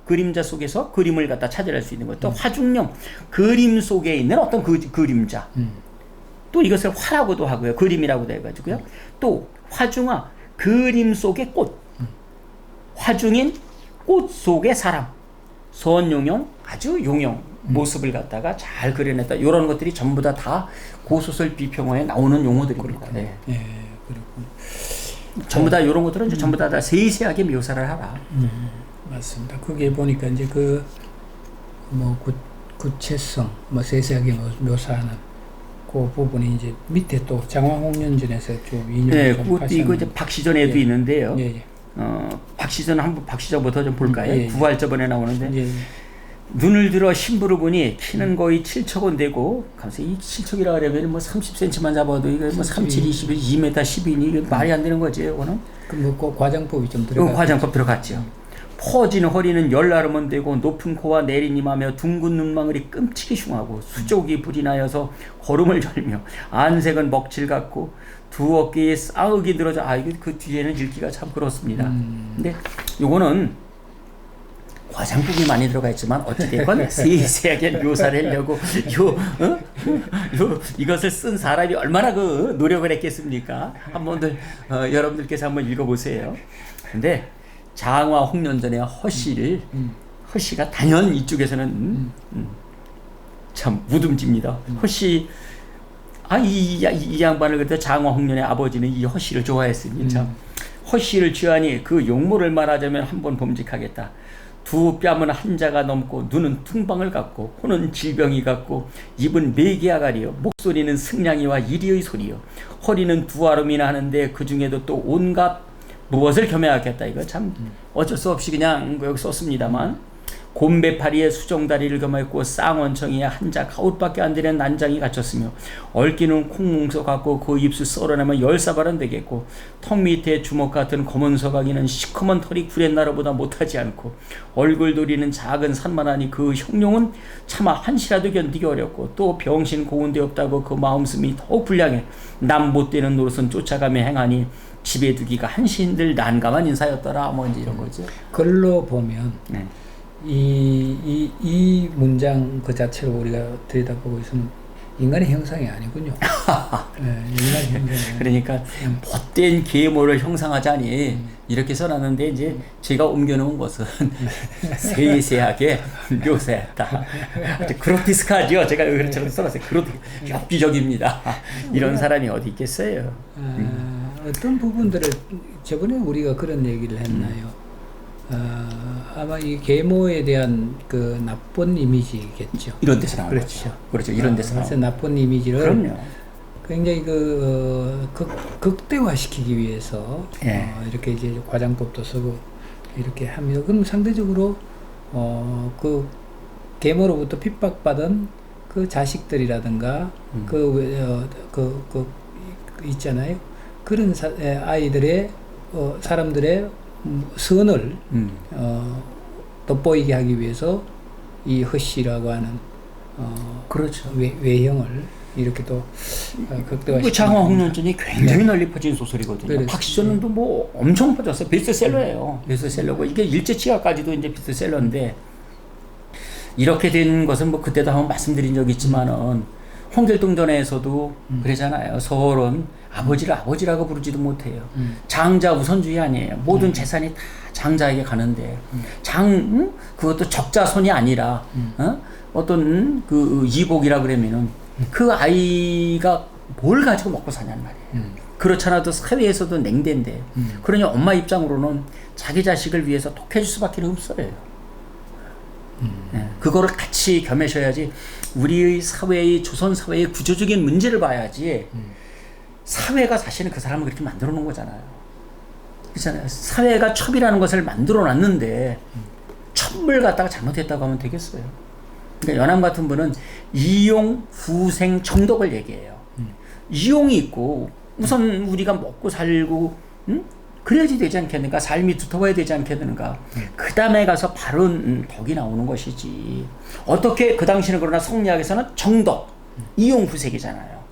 그림자 속에서 그림을 갖다 찾아낼 수 있는 것. 또 화중령 그림 속에 있는 어떤 그림자. 또 이것을 화라고도 하고요. 그림이라고도 해가지고요. 또 화중화 그림 속의 꽃. 화중인 꽃 속의 사람. 선용용 아주 용용 모습을 갖다가 잘 그려냈다. 이런 것들이 전부 다 고소설 비평어에 나오는 용어들입니다. 네. 예, 그렇군. 전부 다 이런 것들은 이제 전부 다 세세하게 묘사를 하라. 맞습니다. 그게 보니까 이제 뭐 구체성, 뭐 세세하게 묘사하는 그 부분이 이제 밑에 또 장화홍련전에서 좀 인용을 네, 좀 그것도 이거 이제 박시전에도 있는데요. 예. 박시전부터 좀 볼까요? 예. 부활저번에 나오는데 예. 눈을 들어 신부를 보니 키는 거의 7척은 되고, 감사 이 7척이라 그러면 뭐 30cm만 잡아도 이거 뭐 37, 20, 2m 10이니 이게 말이 안 되는 거지, 이거는. 그 과장법이 좀 들어갔죠. 과장법 들어갔죠. 퍼진 허리는 열나르면 되고 높은 코와 내린 이마며 둥근 눈망울이 끔찍이 흉하고 수족이 불이 나여서 걸음을 절며 안색은 먹칠 같고 두 어깨에 싸흑이 늘어져 이거 그 뒤에는 읽기가 참 그렇습니다. 근데 요거는 과장법이 많이 들어가 있지만 어찌됐건 세세하게 묘사를 하려고 이것을 쓴 사람이 얼마나 그 노력을 했겠습니까? 한번들 여러분들께서 한번 읽어보세요. 근데 장화 홍련전의 허씨가 단연 이쪽에서는 참 무듬집니다. 허씨 이 양반을 그때 장화 홍련의 아버지는 이 허씨를 좋아했으니 참 허씨를 취하니 그 용모를 말하자면 한번 범직하겠다. 두 뺨은 한자가 넘고 눈은 퉁방을 같고 코는 질병이 같고 입은 메기아가리요 목소리는 승냥이와 이리의 소리요 허리는 두 아름이나 하는데 그 중에도 또 온갖 무엇을 겸해하겠다. 이거 참 어쩔 수 없이 그냥 여기 썼습니다만 곰배파리에 수정다리를 겸했고 쌍원청이에 한자 가웃밖에 안 되는 난장이 갖췄으며 얽기는 콩뭉소 같고 그 입술 썰어내면 10사발은 되겠고 턱 밑에 주먹 같은 검은 서각이는 시커먼 털이 구렛나루보다 못하지 않고 얼굴 도리는 작은 산만하니 그 형용은 차마 한시라도 견디기 어렵고 또 병신 고운데 없다고 그 마음씀이 더욱 불량해 남 못되는 노릇은 쫓아가며 행하니 집에 두기가 한시인들 난감한 인사였더라. 뭐 이제 이런 거죠. 글로 보면 네. 이 문장 그 자체로 우리가 들여다보고 있으면 인간의 형상이 아니군요. 네, 인간의 형상이. 그러니까 못된 계모를 형상하자니 이렇게 써놨는데 이제 제가 옮겨놓은 것은 세세하게 묘사했다. 그로티스크하죠. 제가 그렇게 써놨어요. 엽기적입니다. 이런 사람이 어디 있겠어요. 어떤 부분들을 저번에 우리가 그런 얘기를 했나요? 아마 이 계모에 대한 그 나쁜 이미지겠죠. 이런 데서 나온 그렇죠. 거죠. 그렇죠. 이런 데서 그래서 나쁜 이미지를 그럼요. 굉장히 극대화시키기 위해서 예. 이렇게 이제 과장법도 쓰고 이렇게 합니다. 그럼 상대적으로 그 계모로부터 핍박받은 그 자식들이라든가 그 있잖아요. 그런 아이들의 사람들의 선을 돋보이게 하기 위해서 이 허씨라고 하는 그렇죠. 외형을 이렇게 또 극대화시키는 장화홍련전이 굉장히 널리 퍼진 소설이거든요. 그렇습니다. 박시전도 뭐 엄청 퍼졌어요. 베스트셀러예요. 베스트셀러고 이게 일제치하까지도 이제 베스트셀러인데 이렇게 된 것은 뭐 그때도 한번 말씀드린 적이 있지만은 홍길동전에서도 그러잖아요. 서울은 아버지를 아버지라고 부르지도 못해요. 장자 우선주의 아니에요. 모든 재산이 다 장자에게 가는데 그것도 적자손이 아니라 어떤 그 이복이라 그러면은 그 아이가 뭘 가지고 먹고 사냐는 말이에요. 그렇잖아도 사회에서도 냉대인데 그러니 엄마 입장으로는 자기 자식을 위해서 독해줄 수밖에 없어요. 그거를 같이 겸하셔야지 우리의 사회의 조선 사회의 구조적인 문제를 봐야지 사회가 사실은 그 사람을 그렇게 만들어 놓은 거잖아요. 그렇잖아요. 사회가 첩이라는 것을 만들어 놨는데 첩을 갖다가 잘못했다고 하면 되겠어요. 그러니까 연암 같은 분은 이용, 후생, 정덕을 얘기해요. 이용이 있고 우선 우리가 먹고 살고 그래야지 되지 않겠는가? 삶이 두터워야 되지 않겠는가? 그 다음에 가서 바른 덕이 나오는 것이지. 어떻게 그 당시는 그러나 성리학에서는 정덕, 이용, 후색이잖아요.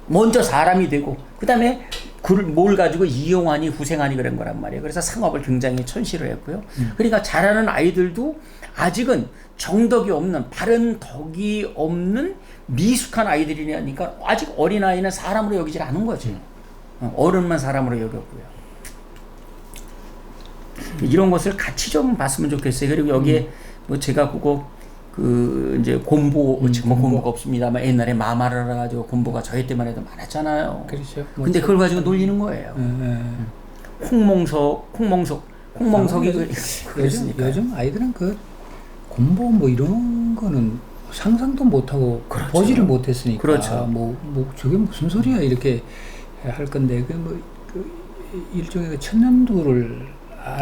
먼저 사람이 되고 그 다음에 뭘 가지고 이용하니 후생하니 그런 거란 말이에요. 그래서 상업을 굉장히 천시를 했고요. 그러니까 자라는 아이들도 아직은 정덕이 없는 바른 덕이 없는 미숙한 아이들이니까 아직 어린아이는 사람으로 여기질 않은 거죠. 어른만 사람으로 여겼고요. 이런 것을 같이 좀 봤으면 좋겠어요. 그리고 여기에 뭐 제가 그거 이제 곰보 지금 곰보가 없습니다만 옛날에 마마라라 가지고 곰보가 저희 때만 해도 많았잖아요. 그렇죠. 근데 그걸 가지고 놀리는 거예요. 콩멍석이 요즘 아이들은 그 곰보 뭐 이런 거는 상상도 못하고 그렇죠. 보지를 못했으니까 그렇죠. 뭐 저게 무슨 소리야 이렇게 할 건데 그 일종의 천년두를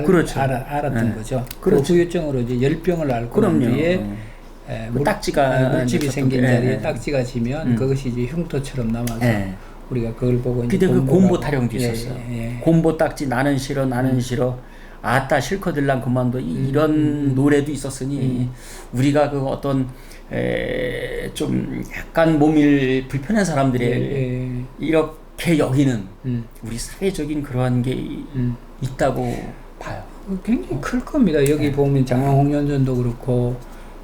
그렇죠. 알았던 거죠. 그렇죠. 그 후유증으로 이제 열병을 앓고 난 뒤에 딱지가 물집이 생긴 자리에 딱 딱지가 지면 그것이 이제 흉터처럼 남아서 우리가 그걸 보고 근데 그 곰보 타령도 있었어요. 예. 곰보 딱지 나는 싫어 아따 실컷들랑 그만둬 이런 노래도 있었으니 우리가 그 어떤 좀 약간 몸이 불편한 사람들의 이렇게 여기는 우리 사회적인 그러한 게 있다고 봐요. 굉장히 클 겁니다. 여기 보면 장화홍련전도 그렇고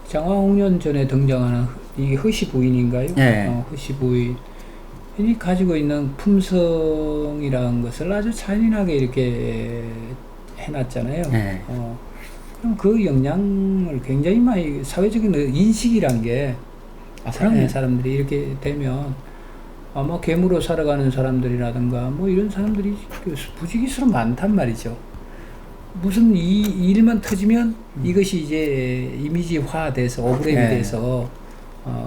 장화홍련전에 등장하는 이 허씨 부인인가요? 허씨 부인이 가지고 있는 품성이라는 것을 아주 잔인하게 이렇게 해놨잖아요. 그럼 그 영향을 굉장히 많이 사회적인 인식이란 게 사람들이 이렇게 되면 아마 괴물로 살아가는 사람들이라든가 뭐 이런 사람들이 부지기수로 많단 말이죠. 무슨 이 일만 터지면 이것이 이제 이미지화돼서 오브레이드 네. 돼서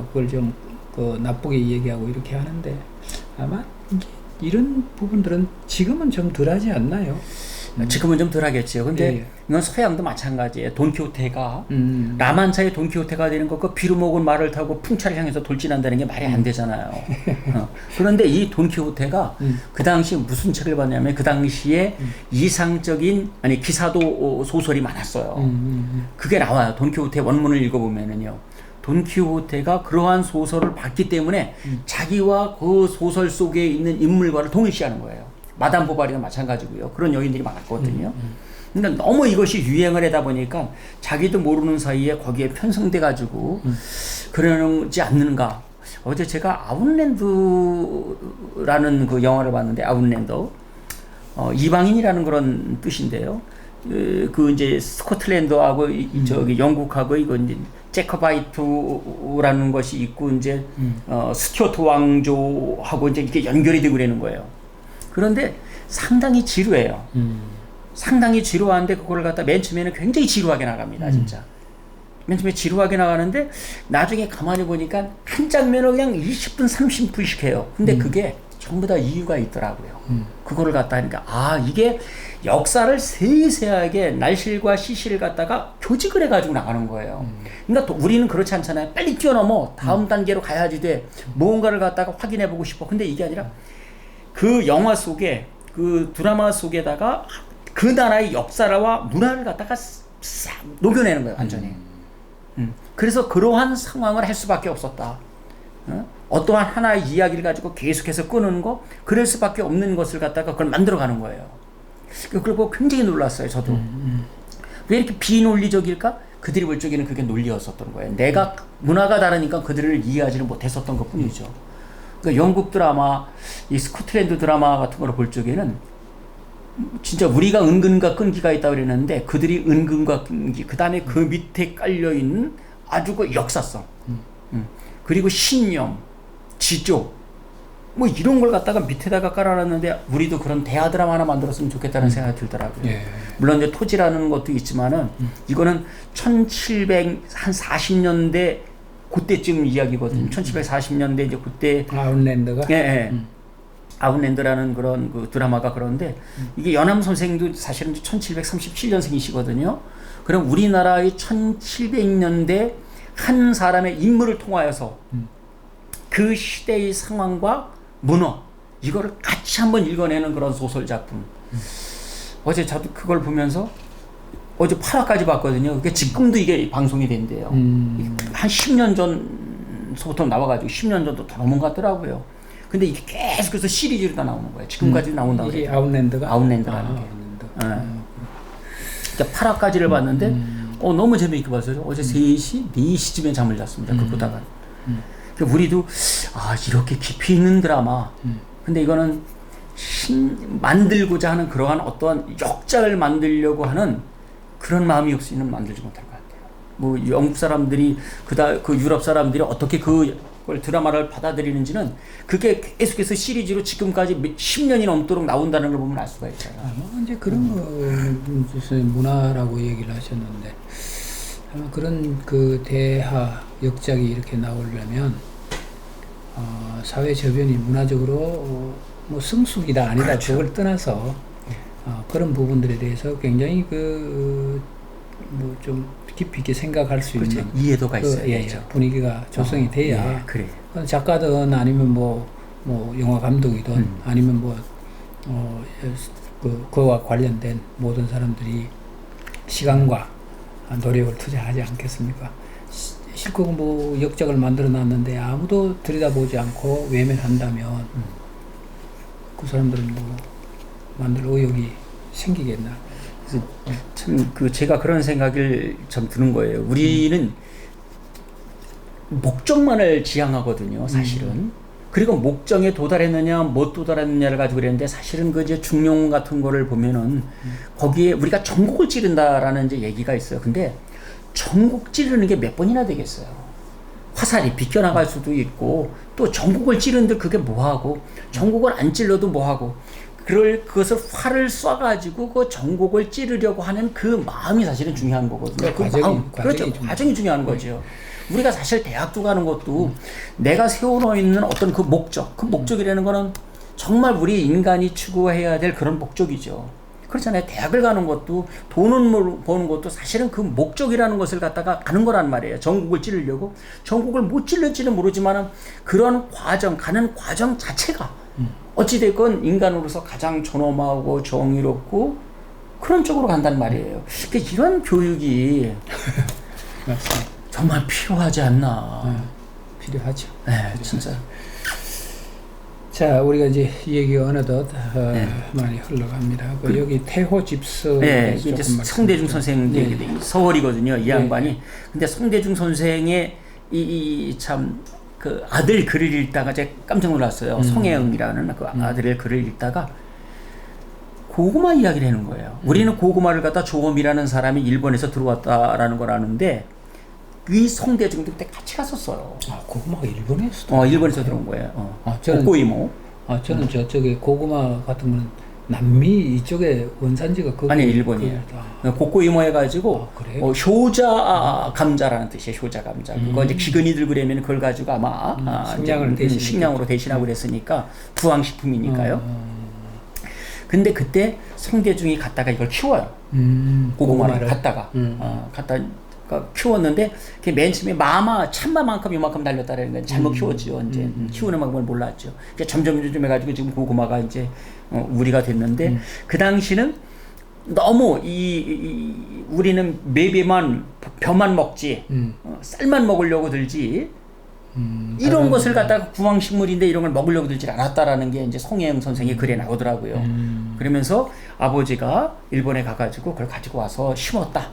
그걸 좀 그 나쁘게 얘기하고 이렇게 하는데 아마 이제 이런 부분들은 지금은 좀 덜하지 않나요? 지금은 좀 덜하겠죠. 근데 예. 이건 서양도 마찬가지예요. 돈키호테가 음. 라만차의 돈키호테가 되는 거, 그 비로 먹은 말을 타고 풍차를 향해서 돌진한다는 게 말이 안 되잖아요. 그런데 이 돈키호테가 그 당시 무슨 책을 봤냐면 그 당시에 이상적인 기사도 소설이 많았어요. 그게 나와요. 돈키호테 원문을 읽어보면은요. 돈키호테가 그러한 소설을 봤기 때문에 자기와 그 소설 속에 있는 인물과를 동일시하는 거예요. 마담 보바리도 마찬가지고요. 그런 여인들이 많았거든요. 근데 너무 이것이 유행을 하다 보니까 자기도 모르는 사이에 거기에 편성돼 가지고 그러지 않는가. 어제 제가 아웃랜드라는 그 영화를 봤는데, 아웃랜더 이방인이라는 그런 뜻인데요. 그 이제 스코틀랜드하고 저기 영국하고 이거 이제 제커바이트라는 것이 있고 이제 스튜어트 왕조하고 이제 이렇게 연결이 되고 그러는 거예요. 그런데 상당히 지루해요. 상당히 지루한데 그걸 갖다 맨 처음에는 굉장히 지루하게 나갑니다, 진짜. 맨 처음에 지루하게 나가는데 나중에 가만히 보니까 한 장면을 그냥 20분, 30분씩 해요. 근데 그게 전부 다 이유가 있더라고요. 그거를 갖다 하니까 이게 역사를 세세하게 날실과 시시를 갖다가 교직을 해가지고 나가는 거예요. 그러니까 또 우리는 그렇지 않잖아요. 빨리 뛰어넘어 다음 단계로 가야지 돼. 뭔가를 갖다가 확인해보고 싶어. 근데 이게 아니라 그 영화 속에, 그 드라마 속에다가 그 나라의 역사와 문화를 갖다가 싹 녹여내는 거예요, 완전히. 그래서 그러한 상황을 할 수밖에 없었다. 어떠한 하나의 이야기를 가지고 계속해서 끄는 거, 그럴 수밖에 없는 것을 갖다가 그걸 만들어가는 거예요. 그리고 굉장히 놀랐어요, 저도. 왜 이렇게 비논리적일까? 그들이 볼 적에는 그게 논리였었던 거예요. 내가 문화가 다르니까 그들을 이해하지를 못했었던 것 뿐이죠. 그러니까 영국 드라마, 이 스코틀랜드 드라마 같은 걸 볼 적에는 진짜 우리가 은근과 끈기가 있다고 그랬는데 그들이 은근과 끈기, 그 다음에 그 밑에 깔려있는 아주 그 역사성, 그리고 신념, 지조, 뭐 이런 걸 갖다가 밑에다가 깔아놨는데 우리도 그런 대하 드라마 하나 만들었으면 좋겠다는 생각이 들더라고요. 예. 물론 이제 토지라는 것도 있지만은 이거는 1740년대 그때쯤 이야기거든요. 1740년대 이제 그때 아웃랜드가 예. 아웃랜드라는 그런 그 드라마가 그런데 이게 연암 선생도 사실은 1737년생이시거든요. 그럼 우리나라의 1700년대 한 사람의 인물을 통하여서 그 시대의 상황과 문화 이거를 같이 한번 읽어내는 그런 소설 작품. 어제 저도 그걸 보면서 어제 8화까지 봤거든요. 그게 지금도 이게 방송이 된대요. 한 10년 전부터 나와가지고 10년 전도 더 넘은 것 같더라고요. 근데 이게 계속해서 시리즈로 다 나오는 거예요. 지금까지 나온다고 이게 그래요. 아웃랜드가? 아웃랜드라는 게. 그러니까 8화까지를 봤는데 너무 재미있게 봤어요. 어제 3시, 4시쯤에 잠을 잤습니다. 그거 보다가. 그러니까 우리도 이렇게 깊이 있는 드라마. 근데 이거는 만들고자 하는 그러한 어떠한 역작을 만들려고 하는 그런 마음이 없이는 만들지 못할 것 같아요. 뭐 영국 사람들이 그 유럽 사람들이 어떻게 그걸 드라마를 받아들이는지는 그게 계속해서 시리즈로 지금까지 10년이 넘도록 나온다는 걸 보면 알 수가 있어요. 아마 이제 그런 거 무슨 문화라고 얘기를 하셨는데 아마 그런 그 대하 역작이 이렇게 나오려면 사회 저변이 문화적으로 뭐 성숙이다 아니다 그렇죠. 그걸 떠나서 그런 부분들에 대해서 굉장히 뭐 좀 깊이 있게 생각할 수 그렇죠. 있는 이해도가 있어야죠. 분위기가 조성이 돼야 그래. 작가든 아니면 뭐 영화 감독이든 아니면 그와 관련된 모든 사람들이 시간과 노력을 투자하지 않겠습니까? 실컷 뭐 역작을 만들어 놨는데 아무도 들여다보지 않고 외면한다면 그 사람들은 뭐 만들 의욕이 생기겠나? 그래서 참 제가 그런 생각을 좀 드는 거예요. 우리는 목적만을 지향하거든요, 사실은. 그리고 목적에 도달했느냐, 못 도달했느냐를 가지고 그랬는데 사실은 그 이제 중용 같은 거를 보면은 거기에 우리가 전국을 찌른다라는 이제 얘기가 있어요. 근데 전국 찌르는 게 몇 번이나 되겠어요. 화살이 비껴나갈 수도 있고 또 전국을 찌르는데 그게 뭐하고 전국을 안 찔러도 뭐하고 그것을 활을 쏴가지고 그 전곡을 찌르려고 하는 그 마음이 사실은 중요한 거거든요. 그 과정이, 그렇죠. 과정이 중요한 거죠. 우리가 사실 대학교 가는 것도 내가 세워놓은 어떤 그 목적이라는 거는 정말 우리 인간이 추구해야 될 그런 목적이죠. 그렇잖아요. 대학을 가는 것도 돈을 버는 것도 사실은 그 목적이라는 것을 갖다가 가는 거란 말이에요. 전국을 찌르려고. 전국을 못 찌를지는 모르지만 그런 가는 과정 자체가 어찌됐건 인간으로서 가장 존엄하고 정의롭고 그런 쪽으로 간단 말이에요. 그러니까 이런 교육이 맞습니다. 정말 필요하지 않나. 필요하죠. 네, 진짜. 자, 우리가 이제 이 얘기가 어느덧 많이 흘러갑니다. 여기 태호 집서. 네, 이제 성대중 선생 얘기 서월이거든요. 이 양반이. 네. 근데 성대중 선생의 참 그 아들 글을 읽다가 제가 깜짝 놀랐어요. 송혜영이라는 그 아들의 글을 읽다가 고구마 이야기를 하는 거예요. 우리는 고구마를 갖다 조엄이라는 사람이 일본에서 들어왔다라는 걸 아는데 이 성대중도 그때 같이 갔었어요. 아, 고구마가 일본에서? 일본에서 들어온 거예요. 저는 고구이모. 저는 저쪽에 고구마 같은 거는 남미 이쪽에 원산지가 아니 일본이에요. 고구이모 해가지고 효자 감자라는 뜻이에요. 효자 감자. 그거 이제 기근이들 그러면 그걸 가지고 아마 식량으로 대신하고 그랬으니까 부황식품이니까요. 근데 그때 성대중이 갔다가 이걸 키워요. 고구마를 갖다가 키웠는데 맨 처음에 참마만큼 요만큼 달렸다라는 건 잘못 키웠죠. 이제 키우는 방법을 몰랐죠. 점점 해가지고 지금 고구마가 이제 우리가 됐는데 그 당시는 너무 우리는 벼만 먹지 쌀만 먹으려고 들지 이런 것을 갖다가 구황식물인데 이런 걸 먹으려고 들지 않았다라는 게 이제 송혜영 선생의 글에 나오더라고요. 그러면서 아버지가 일본에 가가지고 그걸 가지고 와서 심었다.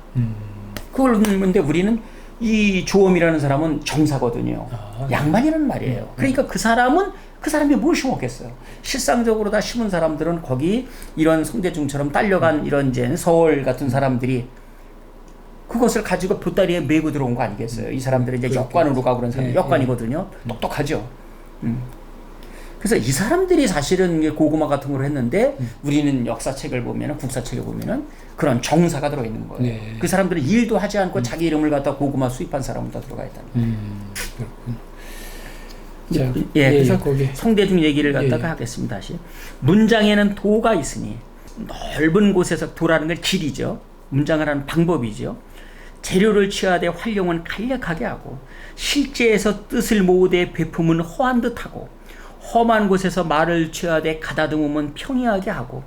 그걸 근데 우리는 이 조엄이라는 사람은 정사거든요. 양반이라는 말이에요. 그러니까 그 사람이 뭘 심었겠어요. 실상적으로 다 심은 사람들은 거기 이런 성대중처럼 딸려간 이런 이제 서울 같은 사람들이 그것을 가지고 보따리에 메고 들어온 거 아니겠어요. 이 사람들은 이제 역관으로 가고 그런 사람들, 역관이거든요. 똑똑하죠. 그래서 이 사람들이 사실은 고구마 같은 걸 했는데 우리는 역사책을 보면은 국사책을 보면은 그런 정사가 들어있는 거예요. 네. 그 사람들은 일도 하지 않고 자기 이름을 갖다 고구마 수입한 사람도 들어가 있다는 거예요. 그래서 성대중 얘기를 갖다가 하겠습니다. 다시. 문장에는 도가 있으니 넓은 곳에서 도라는 걸 길이죠. 문장을 하는 방법이죠. 재료를 취하되 활용은 간략하게 하고 실제에서 뜻을 모으되 배품은 허한 듯하고 험한 곳에서 말을 취하되 가다듬으면 평이하게 하고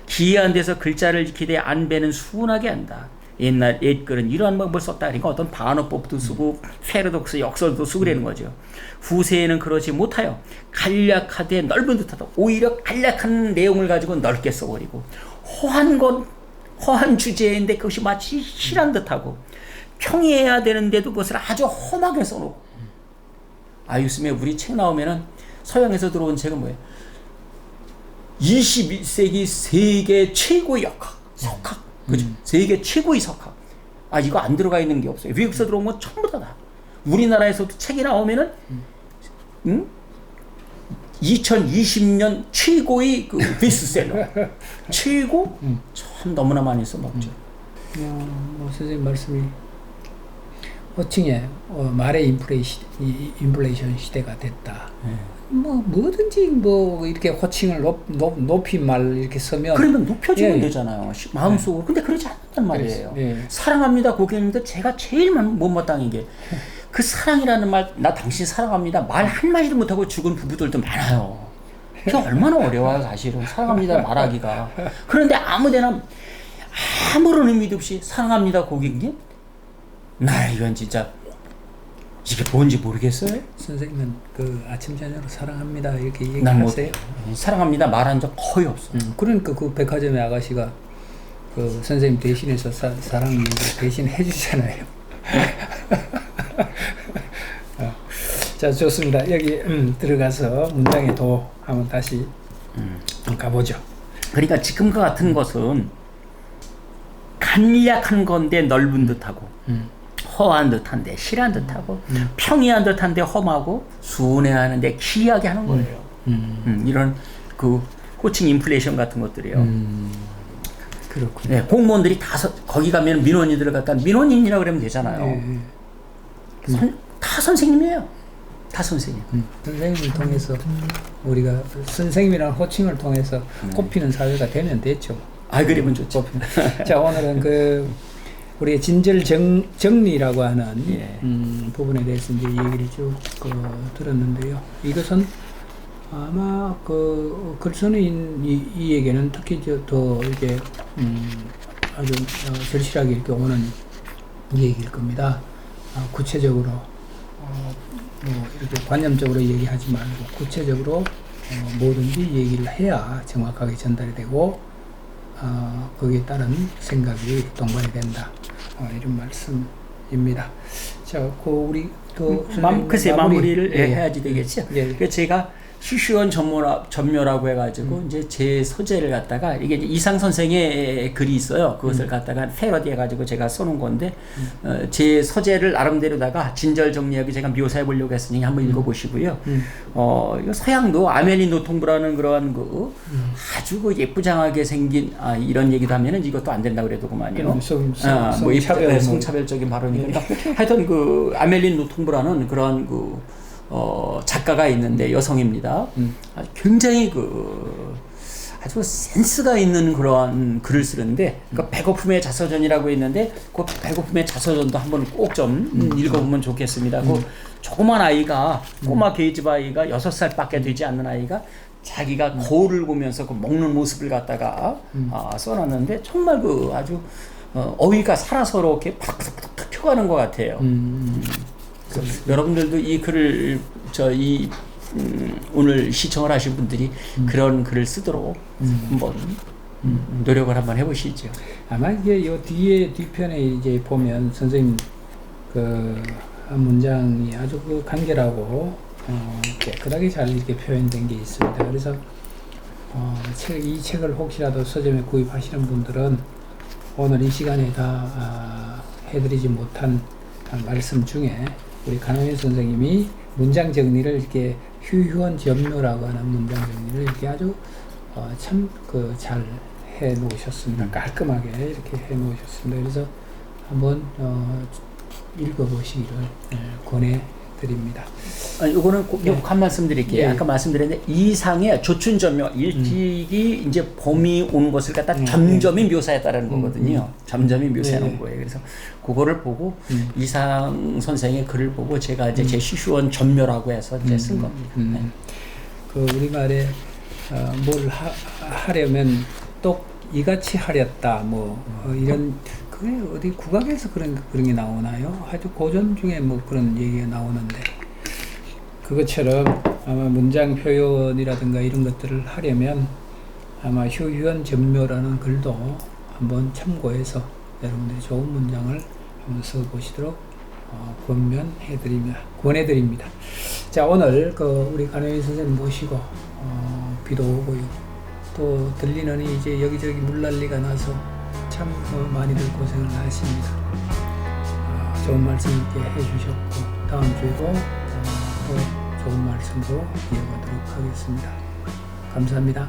기이한 데서 글자를 지키되 안배는 순하게 한다. 옛글은 이러한 방법을 썼다. 그러니까 어떤 반어법도 쓰고 패러독스 역설도 쓰고 그러는 거죠. 후세에는 그러지 못하여 간략하되 넓은 듯하다. 오히려 간략한 내용을 가지고 넓게 써버리고 허한 주제인데 그것이 마치 실한 듯하고 평이해야 되는데도 그것을 아주 험하게 써놓고 요즘에 우리 책 나오면은 서양에서 들어온 책은 뭐예요? 21세기 세계 최고의 석학. 그죠? 세계 최고의 석학. 이거 안 들어가 있는 게 없어요. 외국에서 들어온 건 전부 다. 우리나라에서도 책이 나오면은, 2020년 최고의 그 베스트셀러. 최고? 참 너무나 많이 써먹죠. 선생님 말씀이 호칭에 말의 인플레이션 시대가 됐다. 뭐든지 이렇게 호칭을 높이 말 이렇게 쓰면 그러면 높여주면 되잖아요. 마음속으로. 근데 그러지 않는단 말이에요. 사랑합니다 고객님들 제가 제일 못마땅한 게 그 사랑이라는 말, 나 당신 사랑합니다 말 한마디도 못하고 죽은 부부들도 많아요. 그게 얼마나 어려워요 사실은 사랑합니다 말하기가. 그런데 아무데나 아무런 의미도 없이 사랑합니다 고객님? 이건 진짜 이게 뭔지 모르겠어요. 선생님은 그 아침 저녁으로 사랑합니다 이렇게 얘기하세요? 사랑합니다 말한 적 거의 없어요. 그러니까 그 백화점의 아가씨가 그 선생님 대신해서 사랑 얘기 대신 해주잖아요. 자, 좋습니다. 여기 들어가서 문장의 도 한번 다시 가보죠. 그러니까 지금과 같은 것은 간략한 건데 넓은 듯하고 허한 듯한데 실한 듯하고 평이한 듯한데 험하고 순해하는데 기이하게 하는 거예요. 이런 그 호칭 인플레이션 같은 것들이요. 그렇군요. 네, 공무원들이 거기 가면 민원인들을 갖다 민원인이라고 그러면 되잖아요. 네. 다 선생님이에요. 다 선생님. 선생님을 통해서 우리가 선생님이라는 호칭을 통해서 꼽히는 사회가 되면 됐죠. 그러면 좋죠. 자, 오늘은 우리의 진절 정리라고 하는 예. 부분에 대해서 이제 얘기를 쭉 들었는데요. 이것은 아마 글쓴이인 이에게는 특히 더 이게 아주 절실하게 이렇게 오는 얘기일 겁니다. 구체적으로 뭐 이렇게 관념적으로 얘기하지 말고 구체적으로 뭐든지 얘기를 해야 정확하게 전달이 되고 거기에 따른 생각이 동반이 된다. 이런 말씀입니다. 자, 우리 또 글쎄 마무리를 해야지 되겠죠. 예. 그래서 제가 슈슈원 전묘라고 해가지고 이제 제 소재를 갖다가 이게 이제 이상 선생의 글이 있어요. 그것을 갖다가 패러디 해가지고 제가 써놓은 건데 제 소재를 나름대로다가 진절 정리하게 제가 묘사해 보려고 했으니 한번 읽어보시고요. 이거 서양도 아멜린 노통부라는 그러한 아주 예쁘장하게 생긴 이런 얘기도 하면은 이것도 안 된다고 그래도구만요. 성차별적인 발언이니까 하여튼 아멜린 노통부라는 그런 작가가 있는데 여성입니다. 굉장히 아주 센스가 있는 그러한 글을 쓰는데 배고픔의 자서전이라고 있는데 그 배고픔의 자서전도 한번 꼭 좀 읽어보면 좋겠습니다. 조그만 아이가 꼬마 계집 아이가 6살밖에 되지 않는 아이가 자기가 거울을 보면서 먹는 모습을 갖다가 써놨는데 정말 아주 어휘가 살아서 이렇게 팍팍팍 펴가는 것 같아요. 여러분들도 이 글을 오늘 시청을 하신 분들이 그런 글을 쓰도록 한번 노력을 한번 해보시죠. 아마 이게 요 뒤편에 이제 보면 선생님 문장이 아주 간결하고 깨끗하게 잘 이렇게 표현된 게 있습니다. 그래서 이 책을 혹시라도 서점에 구입하시는 분들은 오늘 이 시간에 다 해드리지 못한 말씀 중에 우리 강원일 선생님이 문장 정리를 이렇게 휴휴한 전묘라고 하는 문장 정리를 이렇게 아주 참 잘 해 놓으셨습니다. 깔끔하게 이렇게 해 놓으셨습니다. 그래서 한번 읽어보시기를 권해 드립니다. 이거는 한 말씀 드릴게요. 예. 아까 말씀드렸는데 이상의 조춘전묘 일찍이 이제 봄이 오는 것을 갖다 점점이 묘사했다라는 거거든요. 점점이 묘사해 놓은 거예요. 그래서 그거를 보고 이상 선생의 글을 보고 제가 이제 제 시슈원 전묘라고 해서 이제 쓴 겁니다. 우리말에 뭘 하려면 똑 이같이 하렸다 이런 그게 어디 국악에서 그런 게 나오나요? 아주 고전 중에 그런 얘기가 나오는데 그것처럼 아마 문장 표현이라든가 이런 것들을 하려면 아마 휴휴한 전묘라는 글도 한번 참고해서 여러분들이 좋은 문장을 한번 써보시도록 권해드립니다. 자, 오늘 우리 간호인 선생님 모시고 비도 오고요. 또 들리는 이제 여기저기 물난리가 나서 참 많이들 고생을 하십니다. 좋은 말씀 이렇게 해주셨고 다음 주에도 또 좋은 말씀으로 이어가도록 하겠습니다. 감사합니다.